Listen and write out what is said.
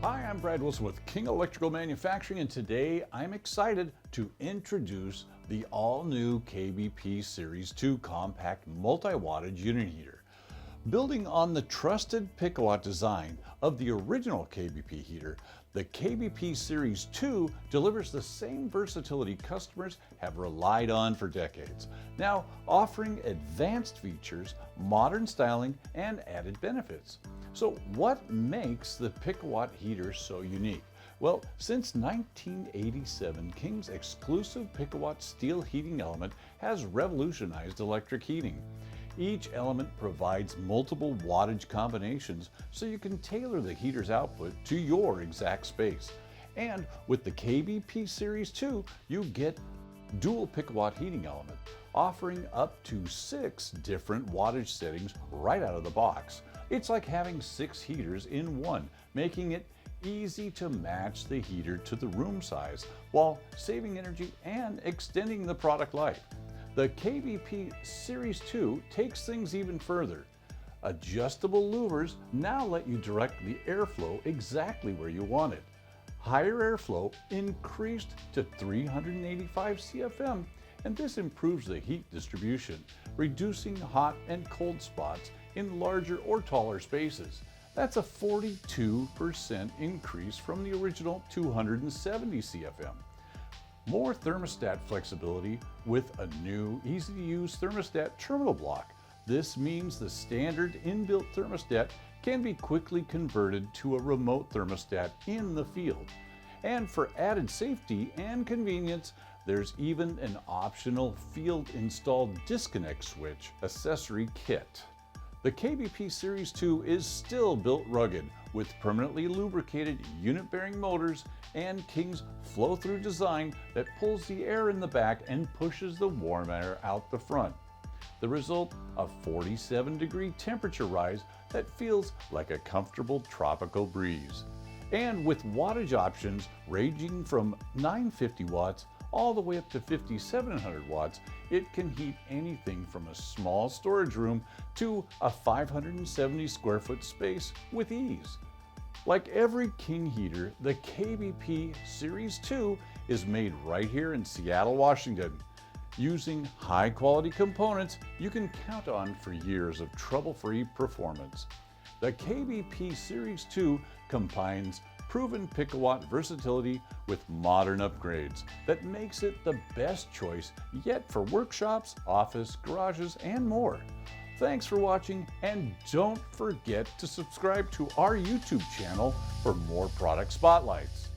Hi, I'm Brad Wilson with King Electrical Manufacturing, and today I'm excited to introduce the all-new KBP Series 2 compact multi-wattage unit heater. Building on the trusted Pic-A-Watt design of the original KBP heater, the KBP Series 2 delivers the same versatility customers have relied on for decades, now offering advanced features, modern styling, and added benefits. So what makes the Pic-A-Watt heater so unique? Well, since 1987, King's exclusive Pic-A-Watt steel heating element has revolutionized electric heating. Each element provides multiple wattage combinations so you can tailor the heater's output to your exact space. And with the KBP Series 2, you get dual Pic-A-Watt heating element, offering up to 6 different wattage settings right out of the box. It's like having 6 heaters in one, making it easy to match the heater to the room size while saving energy and extending the product life. The KBP Series 2 takes things even further. Adjustable louvers now let you direct the airflow exactly where you want it. Higher airflow increased to 385 CFM, and this improves the heat distribution, reducing hot and cold spots in larger or taller spaces. That's a 42% increase from the original 270 CFM. More thermostat flexibility with a new, easy-to-use thermostat terminal block. This means the standard inbuilt thermostat can be quickly converted to a remote thermostat in the field. And for added safety and convenience, there's even an optional field-installed disconnect switch accessory kit. The KBP Series 2 is still built rugged with permanently lubricated unit-bearing motors and King's flow-through design that pulls the air in the back and pushes the warm air out the front. The result, a 47-degree temperature rise that feels like a comfortable tropical breeze. And with wattage options ranging from 950 watts all the way up to 5,700 watts, it can heat anything from a small storage room to a 570 square foot space with ease. Like every King heater, the KBP Series 2 is made right here in Seattle, Washington. Using high-quality components you can count on for years of trouble-free performance. The KBP Series 2 combines proven Pic-A-Watt versatility with modern upgrades that makes it the best choice yet for workshops, office, garages, and more. Thanks for watching, and don't forget to subscribe to our YouTube channel for more product spotlights.